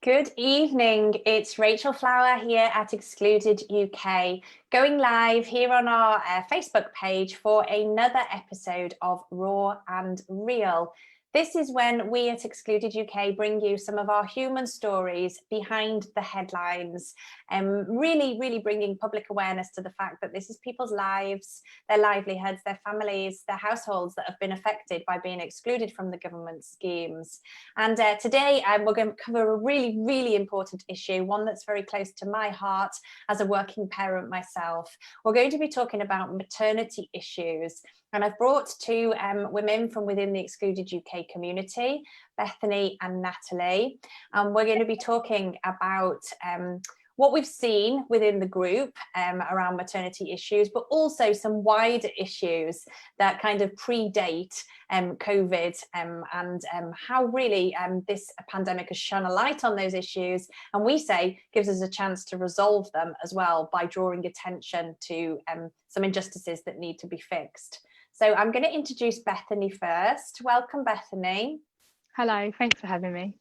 Good evening, it's Rachel Flower here at Excluded UK, going live here on our Facebook page for another episode of Raw and Real. This is when we at Excluded UK bring you some of our human stories behind the headlines, really bringing public awareness to the fact that this is people's lives, their livelihoods, their families, their households that have been affected by being excluded from the government schemes. And today we're going to cover a really important issue, one that's very close to my heart as a working parent myself. We're going to be talking about maternity issues. And I've brought two women from within the Excluded UK community, Bethany and Natalie. We're going to be talking about what we've seen within the group around maternity issues, but also some wider issues that kind of predate COVID and how really this pandemic has shone a light on those issues, and we say gives us a chance to resolve them as well by drawing attention to some injustices that need to be fixed. So I'm going to introduce Bethany first. Welcome, Bethany. Hello, thanks for having me.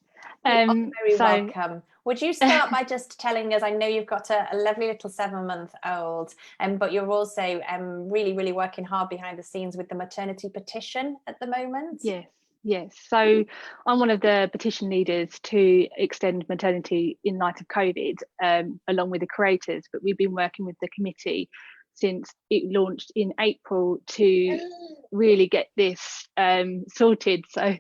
You're very welcome. Would you start by just telling us, I know you've got a lovely little 7-month-old, but you're also really working hard behind the scenes with the maternity petition at the moment? Yes. So I'm one of the petition leaders to extend maternity in light of COVID, along with the creators, but we've been working with the committee since it launched in April to really get this sorted. So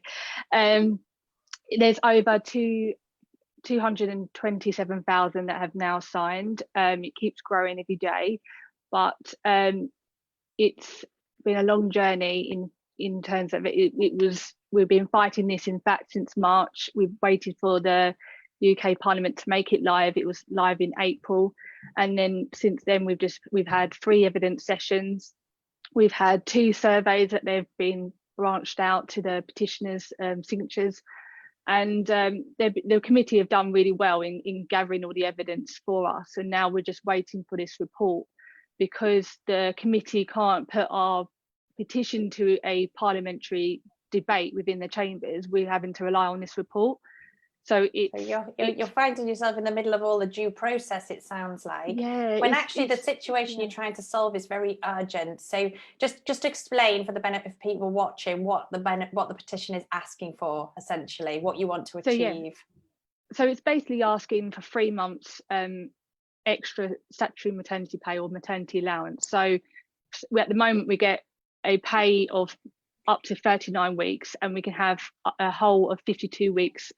there's over 227,000 that have now signed. It keeps growing every day, but it's been a long journey in terms of we've been fighting this, in fact, since March. We've waited for the UK Parliament to make it live. It was live in April, and then since then we've had 3 evidence sessions. We've had 2 surveys that they've been branched out to the petitioners' signatures, and the committee have done really well in gathering all the evidence for us. And now we're just waiting for this report, because the committee can't put our petition to a parliamentary debate within the chambers. We're having to rely on this report. So you're finding yourself in the middle of all the due process, it sounds like. Yeah, when actually the situation you're trying to solve is very urgent. So just explain for the benefit of people watching what the petition is asking for, essentially, what you want to achieve. So it's basically asking for 3 months extra statutory maternity pay or maternity allowance. So at the moment we get a pay of up to 39 weeks, and we can have a whole of 52 weeks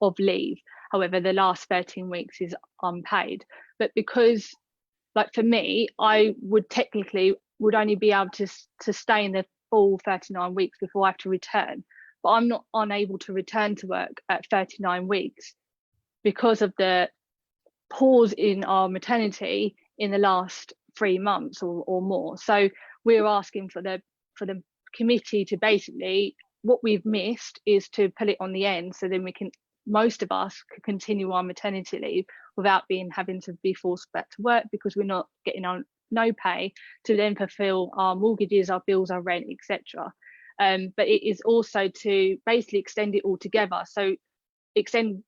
of leave. However, the last 13 weeks is unpaid. But because, like for me, I would technically only be able to stay in the full 39 weeks before I have to return. But I'm not unable to return to work at 39 weeks because of the pause in our maternity in the last 3 months or more. So we're asking for the committee to basically, what we've missed is to put it on the end, so then most of us could continue our maternity leave without having to be forced back to work, because we're not getting on no pay to then fulfill our mortgages, our bills, our rent, etc. But it is also to basically extend it all together. So extend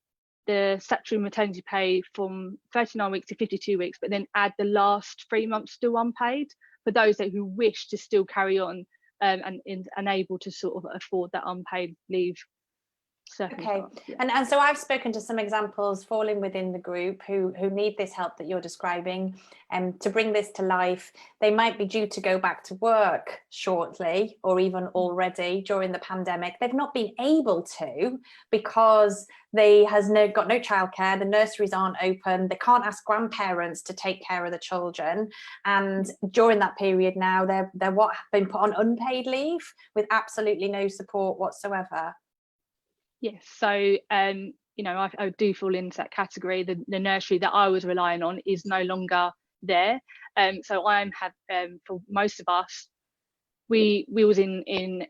the statutory maternity pay from 39 weeks to 52 weeks, but then add the last 3 months still unpaid for those who wish to still carry on and unable to sort of afford that unpaid leave circumstance. Okay, and so I've spoken to some examples falling within the group who need this help that you're describing, and to bring this to life. They might be due to go back to work shortly, or even already during the pandemic. They've not been able to because they got no childcare, the nurseries aren't open, they can't ask grandparents to take care of the children, and during that period now they're been put on unpaid leave with absolutely no support whatsoever. Yes, so I do fall into that category. The nursery that I was relying on is no longer there. So for most of us, we was in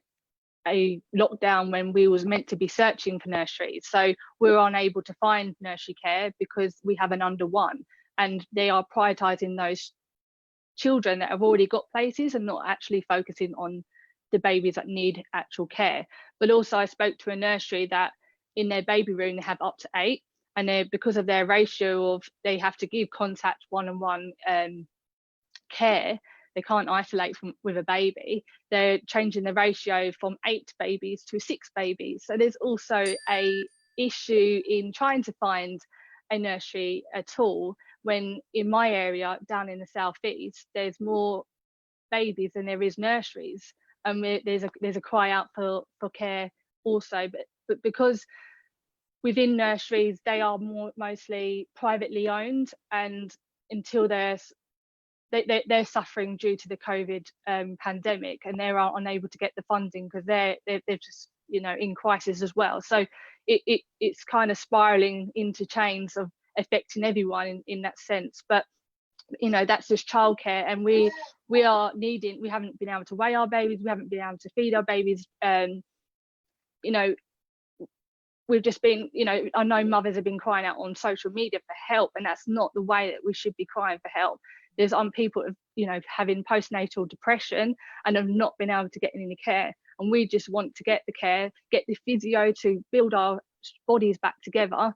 a lockdown when we was meant to be searching for nurseries. So we're unable to find nursery care because we have an under 1, and they are prioritising those children that have already got places and not actually focusing on the babies that need actual care. But also I spoke to a nursery that in their baby room, they have up to 8. And because of their ratio of, they have to give contact one-on-one care, they can't isolate with a baby. They're changing the ratio from 8 babies to 6 babies. So there's also a issue in trying to find a nursery at all, when in my area down in the southeast there's more babies than there is nurseries, and there's a cry out for care also, but because within nurseries they are mostly privately owned, and until they're suffering due to the COVID pandemic, and they are unable to get the funding because they're just, you know, in crisis as well. So it's kind of spiraling into chains of affecting everyone in that sense. But you know, that's just childcare, and we haven't been able to weigh our babies, we haven't been able to feed our babies. You know, we've just been, you know, I know mothers have been crying out on social media for help, and that's not the way that we should be crying for help. There's people, you know, having postnatal depression and have not been able to get any care, and we just want to get the care, get the physio to build our bodies back together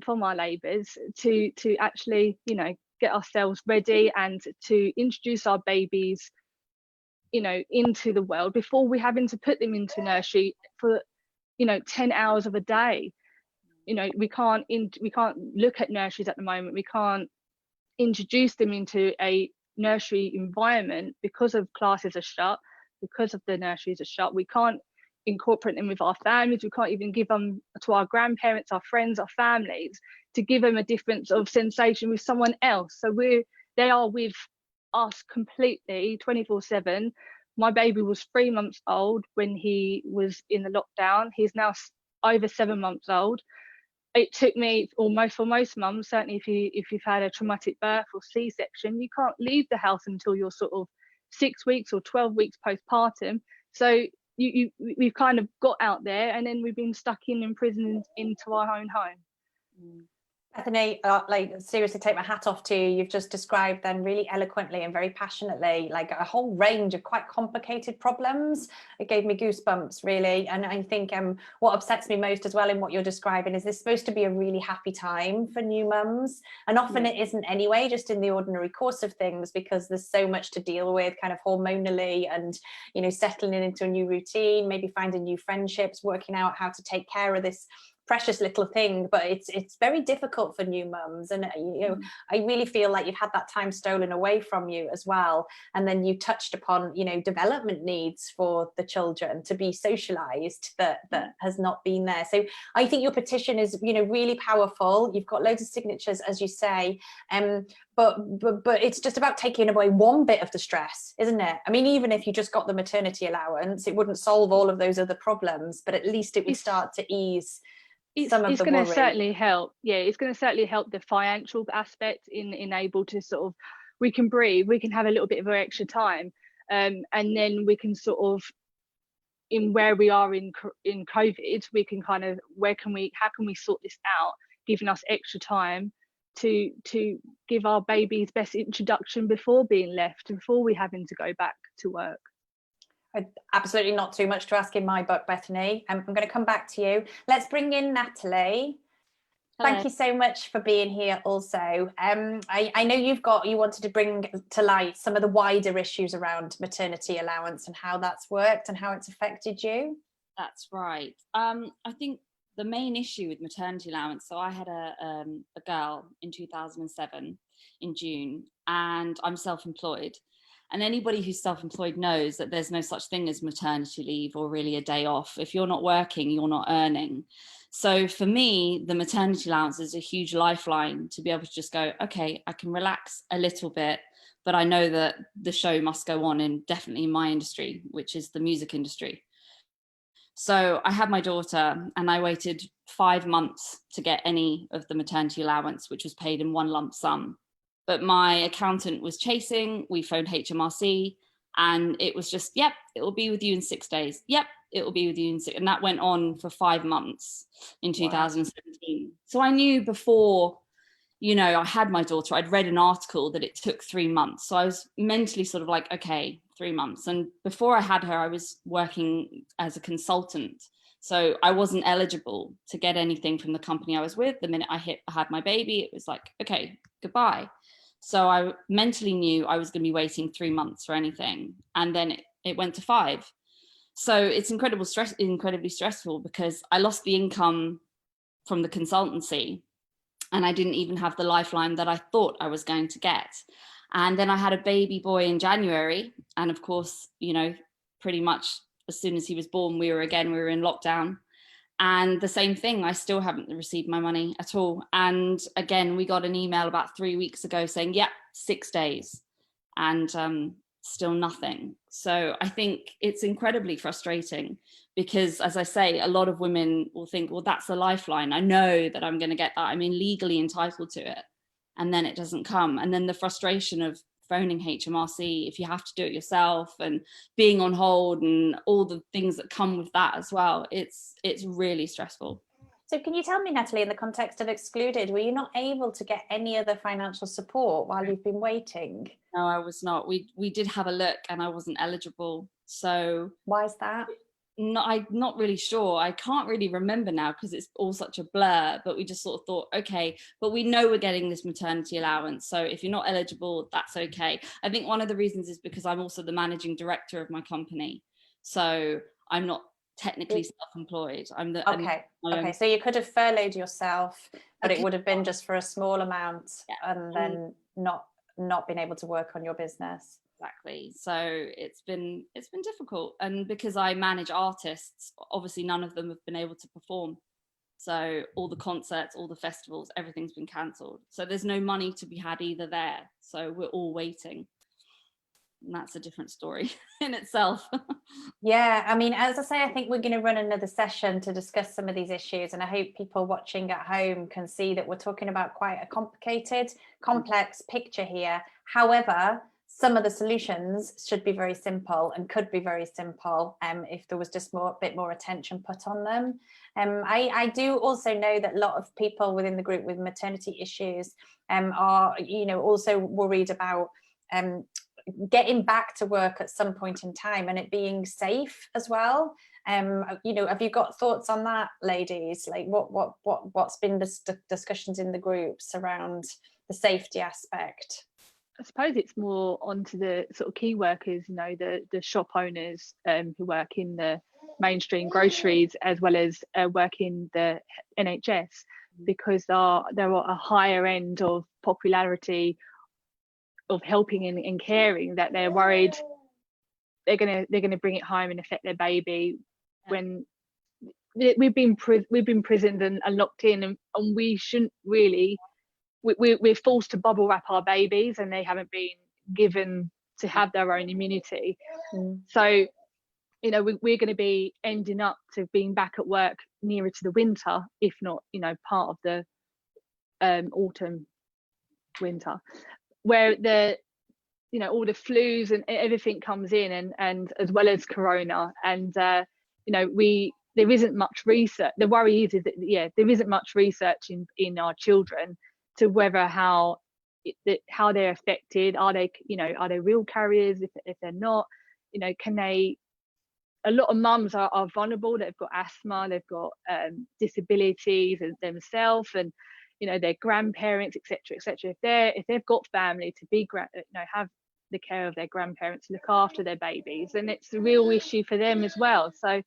from our labours to actually, you know, get ourselves ready and to introduce our babies, you know, into the world before we having to put them into nursery for, you know, 10 hours of a day. You know, we can't look at nurseries at the moment. We can't introduce them into a nursery environment because of classes are shut, because of the nurseries are shut. We can't incorporate them with our families. We can't even give them to our grandparents, our friends, our families, to give them a difference of sensation with someone else. So they are with us completely 24/7. My baby was 3 months old when he was in the lockdown. He's now over 7 months old. It took me almost, for most mums, certainly if you've had a traumatic birth or C-section, you can't leave the house until you're sort of 6 weeks or 12 weeks postpartum. So we've kind of got out there, and then we've been stuck in prison into our own home. Bethany, like, seriously, take my hat off to you. You've just described then really eloquently and very passionately, like, a whole range of quite complicated problems. It gave me goosebumps, really. And I think what upsets me most as well in what you're describing is this supposed to be a really happy time for new mums, and often it isn't anyway, just in the ordinary course of things, because there's so much to deal with kind of hormonally, and, you know, settling into a new routine, maybe finding new friendships, working out how to take care of this precious little thing. But it's very difficult for new mums, and you know, I really feel like you've had that time stolen away from you as well. And then you touched upon, you know, development needs for the children to be socialized that has not been there. So I think your petition is, you know, really powerful. You've got loads of signatures, as you say, but it's just about taking away one bit of the stress, isn't it? I mean, even if you just got the maternity allowance, it wouldn't solve all of those other problems, but at least it would start to ease some of the worry. It's going to certainly help. Yeah, it's going to certainly help the financial aspect in able to sort of, we can breathe, we can have a little bit of extra time, and then we can sort of, in where we are in COVID, we can kind of, how can we sort this out, giving us extra time to give our babies best introduction before being left, before we having to go back to work. Absolutely not too much to ask in my book, Bethany. I'm going to come back to you. Let's bring in Natalie. Hello. Thank you so much for being here also. I know you wanted to bring to light some of the wider issues around maternity allowance and how that's worked and how it's affected you. That's right. I think the main issue with maternity allowance, so I had a girl in 2007 in June, and I'm self-employed. And anybody who's self-employed knows that there's no such thing as maternity leave or really a day off. If you're not working, you're not earning. So for me, the maternity allowance is a huge lifeline to be able to just go, okay, I can relax a little bit, but I know that the show must go on, and definitely in my industry, which is the music industry. So I had my daughter, and I waited 5 months to get any of the maternity allowance, which was paid in one lump sum. But my accountant was chasing, we phoned HMRC, and it was just, yep, it will be with you in 6 days. Yep, it will be with you in 6. And that went on for 5 months in 2017. Wow. So I knew before, you know, I had my daughter, I'd read an article that it took 3 months. So I was mentally sort of like, okay, 3 months. And before I had her, I was working as a consultant. So I wasn't eligible to get anything from the company I was with. The minute I had my baby, it was like, okay, goodbye. So I mentally knew I was going to be waiting 3 months for anything. And then it went to 5. So it's incredibly stressful because I lost the income from the consultancy, and I didn't even have the lifeline that I thought I was going to get. And then I had a baby boy in January. And of course, you know, pretty much as soon as he was born, we were in lockdown. And the same thing, I still haven't received my money at all. And again, we got an email about 3 weeks ago saying, yeah, 6 days, and still nothing. So I think it's incredibly frustrating because, as I say, a lot of women will think, well, that's a lifeline. I know that I'm going to get that. I'm legally entitled to it. And then it doesn't come. And then the frustration of phoning HMRC if you have to do it yourself, and being on hold, and all the things that come with that as well. It's really stressful. So can you tell me, Natalie, in the context of Excluded, were you not able to get any other financial support while you've been waiting? No, I was not. We did have a look and I wasn't eligible. So why is that? I'm not really sure. I can't really remember now because it's all such a blur, but we just sort of thought, okay, but we know we're getting this maternity allowance. So if you're not eligible, that's okay. I think one of the reasons is because I'm also the managing director of my company. So I'm not technically self-employed. Okay. So you could have furloughed yourself, but it would have been just for a small amount, and then not been able to work on your business. Exactly. So it's been difficult, and because I manage artists, obviously none of them have been able to perform. So all the concerts, all the festivals, everything's been cancelled. So there's no money to be had either there. So we're all waiting. And that's a different story in itself. Yeah, I mean, as I say, I think we're going to run another session to discuss some of these issues, and I hope people watching at home can see that we're talking about quite a complicated, complex picture here. However, some of the solutions should be very simple and could be very simple if there was just a bit more attention put on them. I do also know that a lot of people within the group with maternity issues are, also worried about getting back to work at some point in time and it being safe as well. Have you got thoughts on that, ladies? Like what's been the discussions in the groups around the safety aspect? I suppose it's more onto the sort of key workers, the shop owners who work in the mainstream groceries as well as work in the NHS, because they're at a higher end of popularity of helping and caring, that they're worried they're gonna bring it home and affect their baby when we've been prisoned and locked in, and we shouldn't really. We're forced to bubble wrap our babies, and they haven't been given to have their own immunity. So, we're going to be ending up to being back at work nearer to the winter, if not, part of the autumn, winter, where all the flus and everything comes in, and as well as corona, and there isn't much research. The worry is that there isn't much research in our children to whether how they're affected. Are they real carriers? If they're not, can they? A lot of mums are vulnerable. They've got asthma, they've got disabilities themselves, and their grandparents, etc. If they've got family to be have the care of their grandparents, look after their babies, then it's a real issue for them as well. So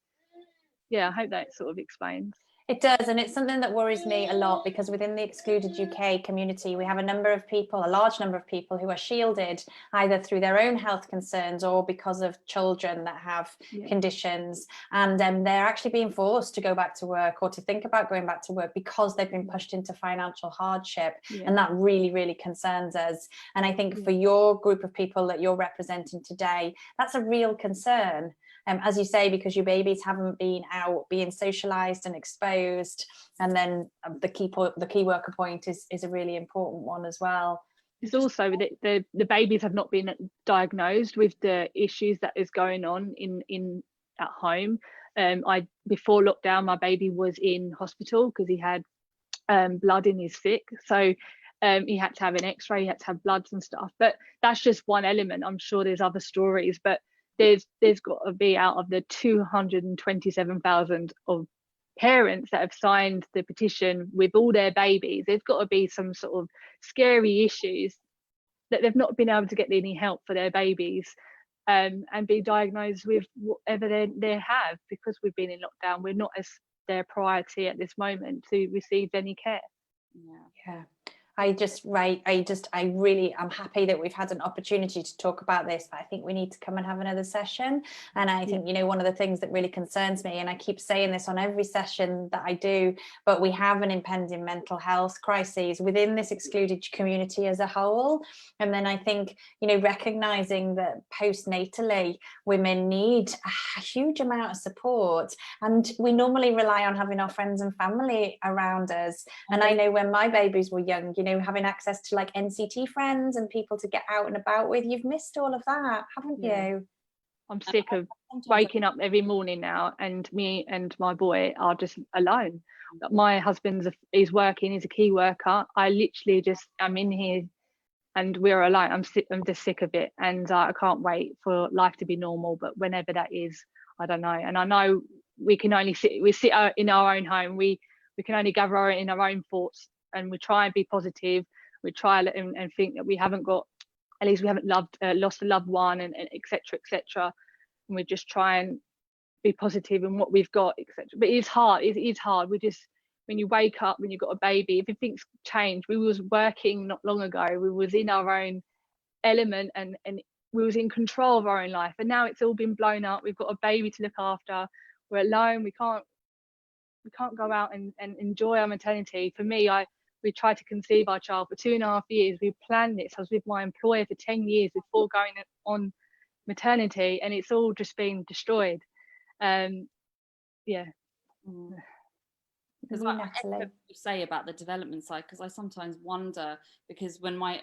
yeah, I hope that sort of explains. It does, and it's something that worries me a lot, because within the Excluded UK community, we have a large number of people who are shielded either through their own health concerns or because of children that have conditions, and they're actually being forced to go back to work or to think about going back to work because they've been pushed into financial hardship, and that really, really concerns us. And I think for your group of people that you're representing today, that's a real concern. As you say, because your babies haven't been out being socialized and exposed, and then the key worker point is a really important one as well. It's also that the babies have not been diagnosed with the issues that is going on in at home. Before lockdown, my baby was in hospital because he had blood in his thick, so he had to have an X-ray, he had to have bloods and stuff. But that's just one element. I'm sure there's other stories, but there's got to be, out of the 227,000 of parents that have signed the petition with all their babies, there's got to be some sort of scary issues that they've not been able to get any help for their babies, and be diagnosed with whatever they have, because we've been in lockdown. We're not as their priority at this moment to receive any care. Yeah. I really am happy that we've had an opportunity to talk about this, but I think we need to come and have another session. And I think, you know, one of the things that really concerns me, and I keep saying this on every session that I do, but we have an impending mental health crisis within this excluded community as a whole. And then I think, you know, recognizing that postnatally women need a huge amount of support, and we normally rely on having our friends and family around us. And I know when my babies were young, you know, having access to like NCT friends and people to get out and about with, you've missed all of that, haven't you? I'm sick of waking up every morning now and me and my boy are just alone. My husband is working, he's a key worker. I literally just am in here and we're alone. I'm just sick of it, and I can't wait for life to be normal, but whenever that is, I don't know. And I know we can only sit in our own home. We can only gather in our own thoughts, and we try and be positive. We try and think that we haven't lost a loved one, and etc. And we just try and be positive in what we've got, etc. But it's hard. It is hard. When you wake up, when you've got a baby, everything's changed. We was working not long ago. We was in our own element, and we was in control of our own life. And now it's all been blown up. We've got a baby to look after. We're alone. We can't go out and enjoy our maternity. For me, we tried to conceive our child for 2.5 years. We planned this. I was with my employer for 10 years before going on maternity, and it's all just been destroyed. Because I say about the development side, because I sometimes wonder, because when I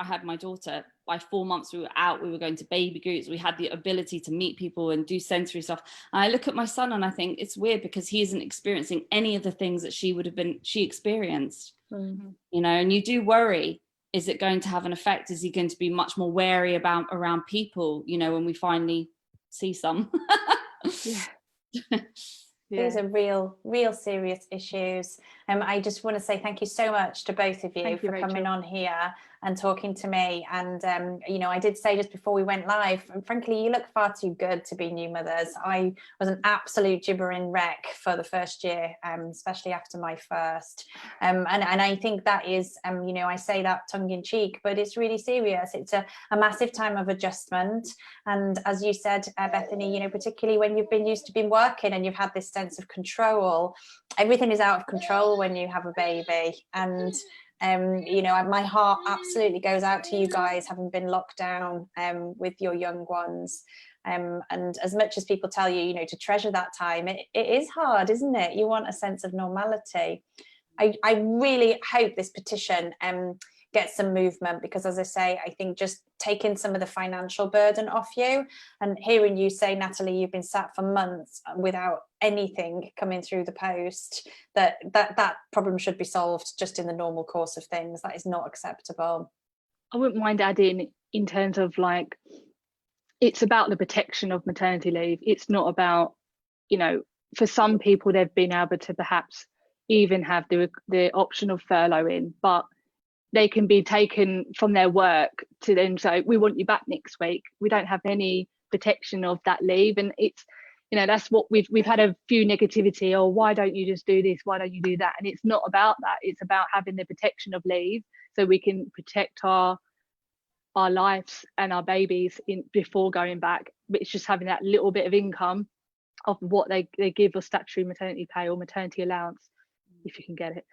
had my daughter, by 4 months we were out, we were going to baby groups, we had the ability to meet people and do sensory stuff. And I look at my son and I think it's weird, because he isn't experiencing any of the things that she experienced. Mm-hmm. You know, and you do worry, is it going to have an effect? Is he going to be much more wary around people, you know, when we finally see some? These are real serious issues. I just want to say thank you so much to both of you for coming on here and talking to me. And you know, I did say just before we went live, and frankly, you look far too good to be new mothers. I was an absolute gibbering wreck for the first year, especially after my first. And I think that is, you know, I say that tongue in cheek, but it's really serious. It's a massive time of adjustment. And as you said, Bethany, you know, particularly when you've been used to being working and you've had this sense of control, everything is out of control when you have a baby. And you know, my heart absolutely goes out to you guys having been locked down with your young ones. And as much as people tell you, you know, to treasure that time, it is hard, isn't it? You want a sense of normality. I really hope this petition get some movement, because as I say, I think just taking some of the financial burden off you, and hearing you say, Natalie, you've been sat for months without anything coming through the post, that problem should be solved just in the normal course of things. That is not acceptable. I wouldn't mind adding, in terms of like, it's about the protection of maternity leave. It's not about, you know, for some people they've been able to perhaps even have the option of furloughing, but they can be taken from their work to then say, we want you back next week. We don't have any protection of that leave. And it's, you know, that's what we've had a few negativity, or why don't you just do this, why don't you do that? And it's not about that. It's about having the protection of leave, so we can protect our lives and our babies before going back. But it's just having that little bit of income of what they give us, statutory maternity pay or maternity allowance, if you can get it.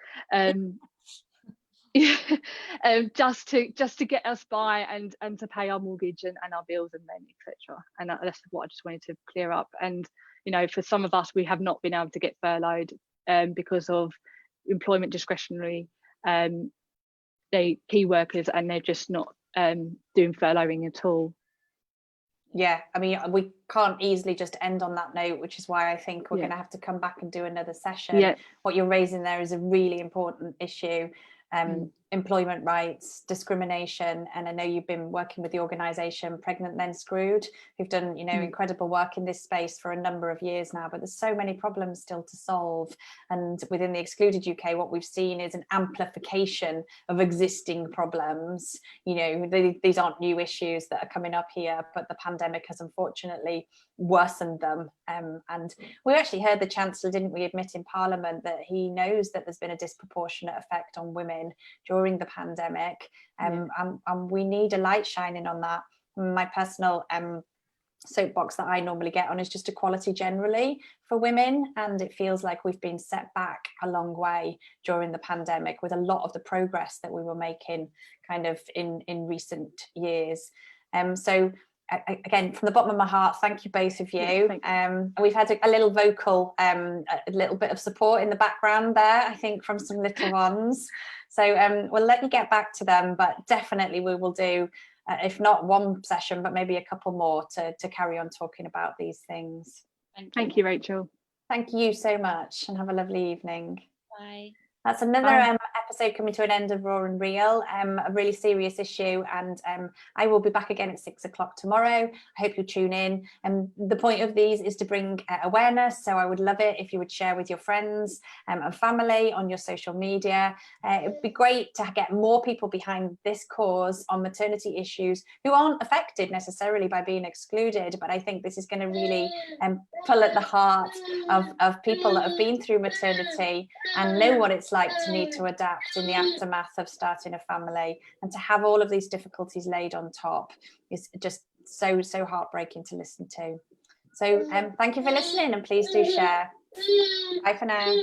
Just to get us by and to pay our mortgage and our bills and rent, etc. And that's what I just wanted to clear up. And you know, for some of us, we have not been able to get furloughed because of employment discretionary key workers, and they're just not doing furloughing at all. Yeah, I mean, we can't easily just end on that note, which is why I think we're going to have to come back and do another session. What you're raising there is a really important issue. employment rights, discrimination. And I know you've been working with the organisation Pregnant Then Screwed, who've done, you know, incredible work in this space for a number of years now, but there's so many problems still to solve. And within the Excluded UK, what we've seen is an amplification of existing problems. You know, these aren't new issues that are coming up here, but the pandemic has unfortunately worsened them. And we actually heard the Chancellor, didn't we, admit in Parliament that he knows that there's been a disproportionate effect on women during the pandemic, and we need a light shining on that. My personal soapbox that I normally get on is just equality generally for women, and it feels like we've been set back a long way during the pandemic with a lot of the progress that we were making kind of in recent years. So again, from the bottom of my heart, thank you both of you. We've had a little vocal, a little bit of support in the background there, I think, from some little ones. So we'll let you get back to them, but definitely we will do, if not one session, but maybe a couple more to carry on talking about these things. Thank you, Rachel. Thank you so much, and have a lovely evening. Bye. That's another episode coming to an end of Raw and Real, a really serious issue, and I will be back again at 6 o'clock tomorrow. I hope you'll tune in. The point of these is to bring awareness, so I would love it if you would share with your friends and family on your social media. It would be great to get more people behind this cause on maternity issues who aren't affected necessarily by being excluded, but I think this is going to really pull at the heart of people that have been through maternity and know what it's like to need to adapt in the aftermath of starting a family, and to have all of these difficulties laid on top is just so heartbreaking to listen to. So thank you for listening, and please do share. Bye for now.